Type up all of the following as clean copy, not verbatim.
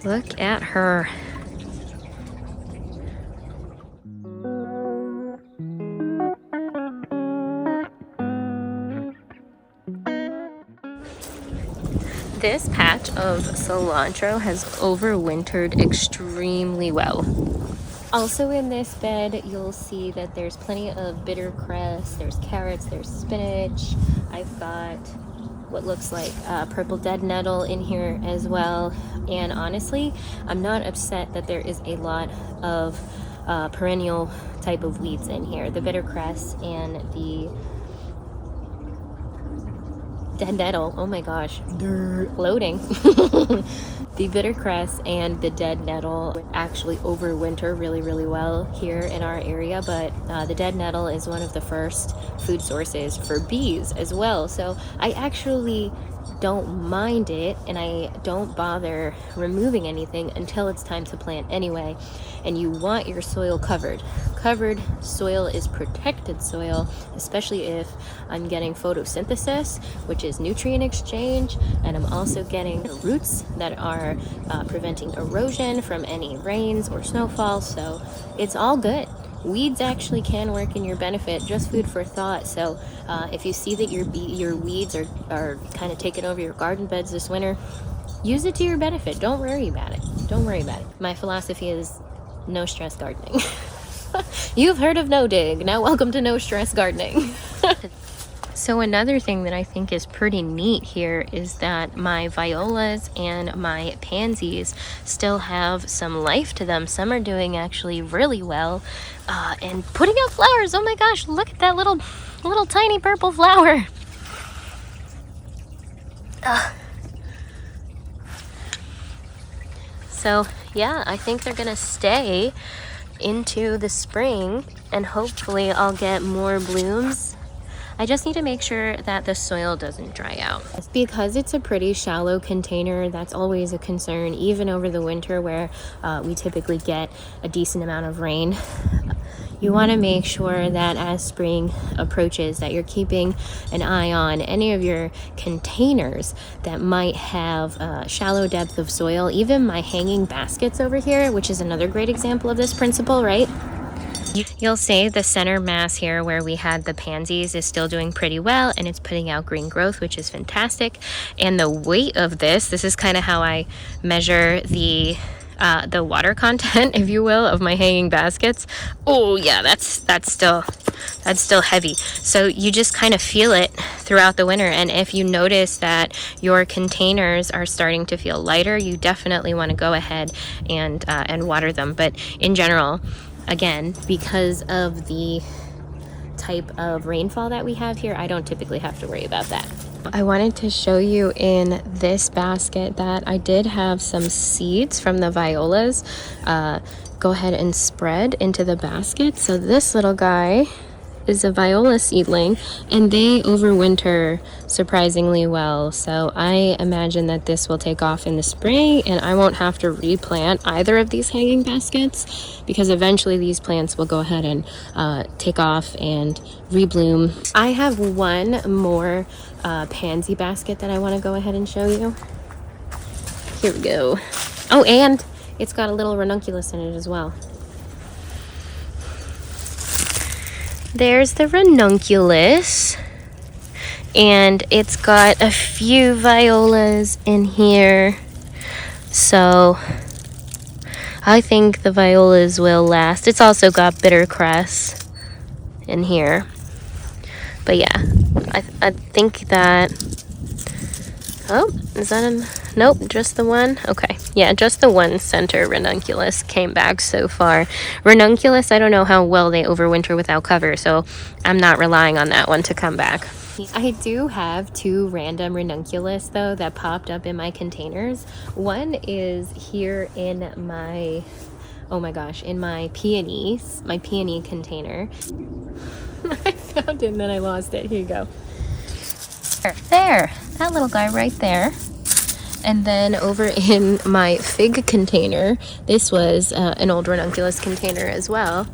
Look at her. This patch of cilantro has overwintered extremely well. Also in this bed, you'll see that there's plenty of bitter cress, there's carrots, there's spinach. I've got what looks like purple dead nettle in here as well. And honestly, I'm not upset that there is a lot of perennial type of weeds in here. The bitter cress and the dead nettle, oh my gosh, they're loading. The bitter cress and the dead nettle actually overwinter really well here in our area, but the dead nettle is one of the first food sources for bees as well. So I actually don't mind it, and I don't bother removing anything until it's time to plant anyway. And you want your soil covered. Covered soil is protected soil, especially if I'm getting photosynthesis, which is nutrient exchange, and I'm also getting roots that are preventing erosion from any rains or snowfall. So it's all good. Weeds actually can work in your benefit, just food for thought. So if you see that your weeds are kind of taking over your garden beds this winter, use it to your benefit. Don't worry about it. Don't worry about it. My philosophy is no stress gardening. You've heard of no dig. Now welcome to no stress gardening. So another thing that I think is pretty neat here is that my violas and my pansies still have some life to them. Some are doing actually really well and putting out flowers. Oh my gosh, look at that little tiny purple flower. So yeah, I think they're gonna stay into the spring, and hopefully I'll get more blooms. I just need to make sure that the soil doesn't dry out. Because it's a pretty shallow container, that's always a concern, even over the winter where we typically get a decent amount of rain. You want to make sure that as spring approaches that you're keeping an eye on any of your containers that might have shallow depth of soil. Even my hanging baskets over here, which is another great example of this principle, right? You'll see the center mass here where we had the pansies is still doing pretty well, and it's putting out green growth, which is fantastic. And the weight of this is kind of how I measure the water content, if you will, of my hanging baskets. Oh yeah, that's still heavy. So you just kind of feel it throughout the winter. And if you notice that your containers are starting to feel lighter, you definitely want to go ahead and water them. But in general, again, because of the type of rainfall that we have here, I don't typically have to worry about that. I wanted to show you in this basket that I did have some seeds from the violas go ahead and spread into the basket. So this little guy is a viola seedling, and they overwinter surprisingly well. So I imagine that this will take off in the spring, and I won't have to replant either of these hanging baskets because eventually these plants will go ahead and take off and rebloom. I have one more pansy basket that I want to go ahead and show you. Here we go. Oh, and it's got a little ranunculus in it as well. There's the ranunculus, and it's got a few violas in here, so I think the violas will last. It's also got bitter cress in here, but yeah, I think that, oh, is that a, nope, just the one? Okay, yeah, just the one center ranunculus came back so far. Ranunculus, I don't know how well they overwinter without cover, so I'm not relying on that one to come back. I do have two random ranunculus though that popped up in my containers. One is here in my, oh my gosh, in my peony container. I found it and then I lost it. Here you go. There, that little guy right there. And then over in my fig container, this was an old ranunculus container as well.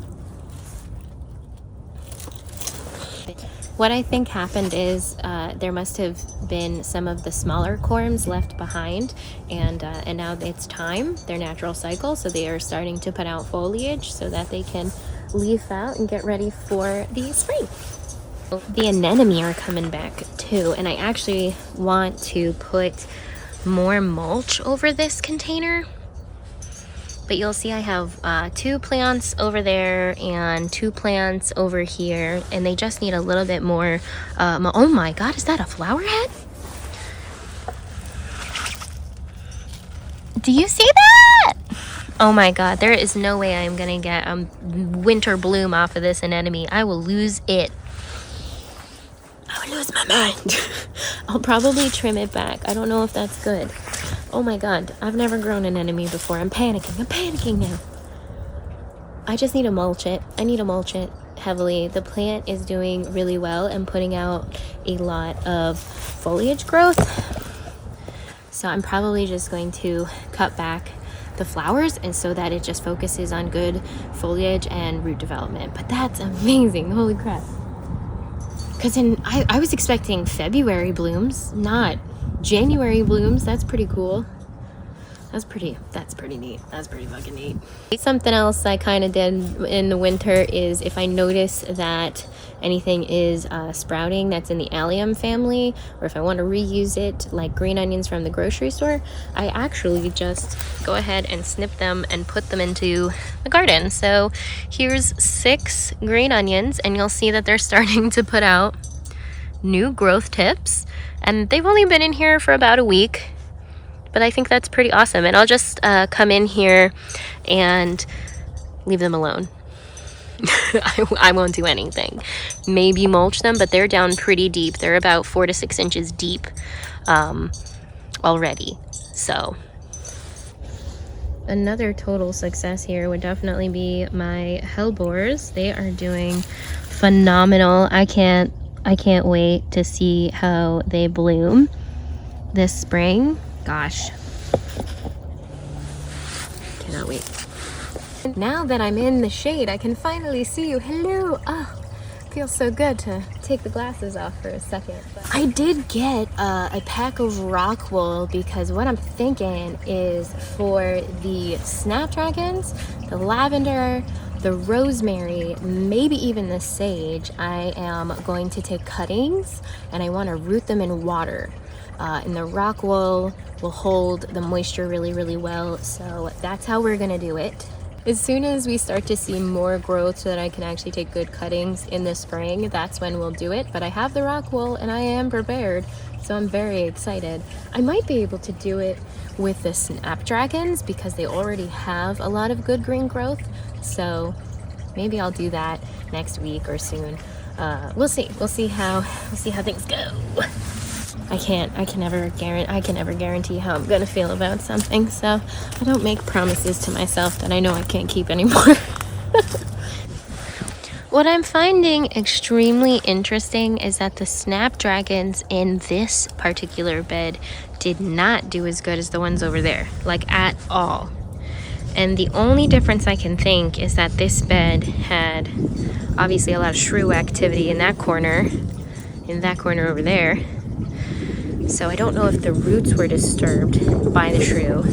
What I think happened is there must have been some of the smaller corms left behind, and now it's time, their natural cycle, so they are starting to put out foliage so that they can leaf out and get ready for the spring. The anemone are coming back too, and I actually want to put more mulch over this container. But you'll see I have 2 plants over there and 2 plants over here, and they just need a little bit more. Oh my God, is that a flower head? Do you see that? Oh my God, there is no way I'm gonna get winter bloom off of this anemone. I will lose it. I will lose my mind. I'll probably trim it back. I don't know if that's good. Oh my God, I've never grown an anemone before. I'm panicking now. I just need to mulch it. I need to mulch it heavily. The plant is doing really well and putting out a lot of foliage growth. So I'm probably just going to cut back the flowers, and so that it just focuses on good foliage and root development. But that's amazing, holy crap. Because I was expecting February blooms, not January blooms. That's pretty cool. That's pretty neat. That's pretty fucking neat. Something else I kind of did in the winter is if I notice that anything is sprouting that's in the allium family, or if I want to reuse it, like green onions from the grocery store, I actually just go ahead and snip them and put them into the garden. So here's 6 green onions, and you'll see that they're starting to put out new growth tips, and they've only been in here for about a week. But I think that's pretty awesome. And I'll just come in here and leave them alone. I won't do anything. Maybe mulch them, but they're down pretty deep. They're about 4 to 6 inches deep already. So another total success here would definitely be my hellebores. They are doing phenomenal. I can't wait to see how they bloom this spring. Gosh, cannot wait. Now that I'm in the shade, I can finally see you. Hello. Oh, feels so good to take the glasses off for a second. I did get a pack of rock wool because what I'm thinking is for the snapdragons, the lavender, the rosemary, maybe even the sage, I am going to take cuttings and I want to root them in water. And the rock wool will hold the moisture really, really well. So that's how we're gonna do it. As soon as we start to see more growth so that I can actually take good cuttings in the spring, that's when we'll do it. But I have the rock wool and I am prepared, so I'm very excited. I might be able to do it with the snapdragons because they already have a lot of good green growth. So maybe I'll do that next week or soon. We'll see. We'll see how things go. I can never guarantee how I'm gonna feel about something, so I don't make promises to myself that I know I can't keep anymore. What I'm finding extremely interesting is that the snapdragons in this particular bed did not do as good as the ones over there, like at all. And the only difference I can think is that this bed had obviously a lot of shrew activity in that corner over there. So I don't know if the roots were disturbed by the shrew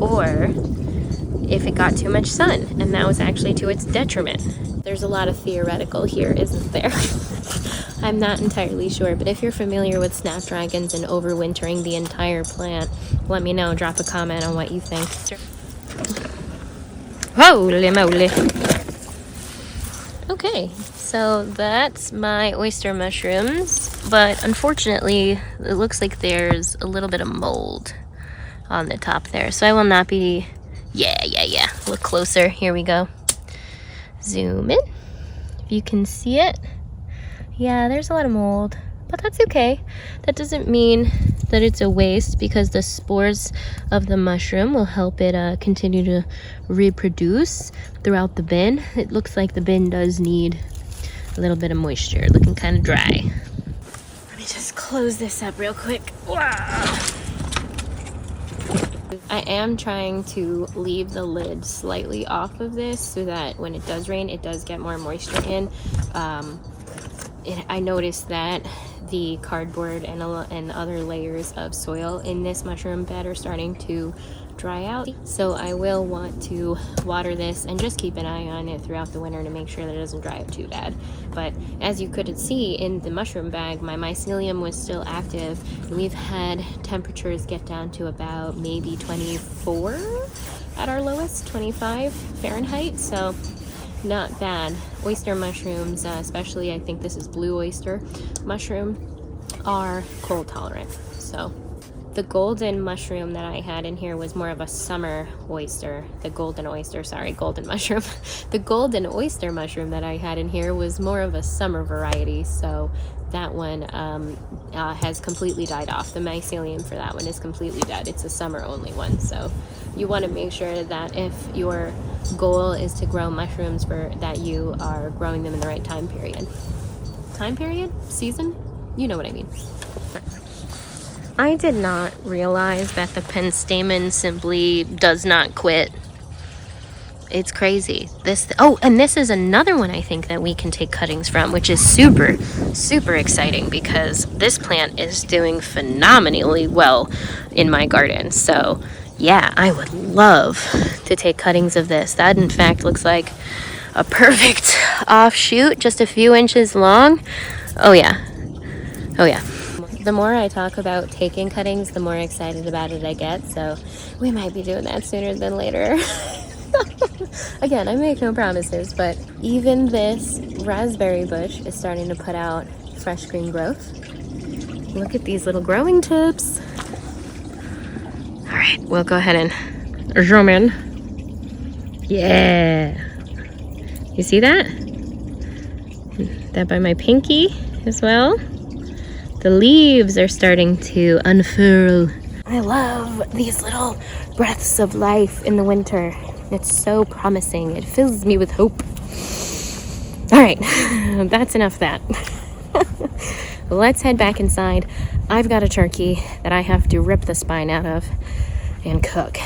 or if it got too much sun, and that was actually to its detriment. There's a lot of theoretical here, isn't there? I'm not entirely sure, but if you're familiar with snapdragons and overwintering the entire plant, let me know. Drop a comment on what you think. Holy moly. Okay, so that's my oyster mushrooms, but unfortunately it looks like there's a little bit of mold on the top there, so I will not be... yeah, look closer. Here we go. Zoom in if you can see it. Yeah, there's a lot of mold, but that's okay. That doesn't mean that it's a waste, because the spores of the mushroom will help it continue to reproduce throughout the bin. It looks like the bin does need a little bit of moisture, looking kind of dry. Let me just close this up real quick. Wow. I am trying to leave the lid slightly off of this so that when it does rain, it does get more moisture in. I noticed that the cardboard and other layers of soil in this mushroom bed are starting to dry out. So I will want to water this and just keep an eye on it throughout the winter to make sure that it doesn't dry out too bad. But as you could see in the mushroom bag, my mycelium was still active. We've had temperatures get down to about maybe 24 at our lowest, 25 Fahrenheit. So not bad. Oyster mushrooms, especially I think this is blue oyster mushroom, are cold tolerant. So the golden mushroom that I had in here was more of a summer oyster. The golden mushroom. The golden oyster mushroom that I had in here was more of a summer variety. So that one has completely died off. The mycelium for that one is completely dead. It's a summer only one. So you want to make sure that if your goal is to grow mushrooms, that you are growing them in the right time period. Season? You know what I mean. I did not realize that the penstamen simply does not quit. It's crazy. And this is another one I think that we can take cuttings from, which is super, super exciting because this plant is doing phenomenally well in my garden. So yeah, I would love to take cuttings of this. That in fact looks like a perfect offshoot, just a few inches long. Oh yeah. The more I talk about taking cuttings, the more excited about it I get. So we might be doing that sooner than later. Again, I make no promises, but even this raspberry bush is starting to put out fresh green growth. Look at these little growing tips. All right, we'll go ahead and zoom in. Yeah. You see that? That by my pinky as well. The leaves are starting to unfurl. I love these little breaths of life in the winter. It's so promising. It fills me with hope. All right, that's enough of that. Let's head back inside. I've got a turkey that I have to rip the spine out of and cook.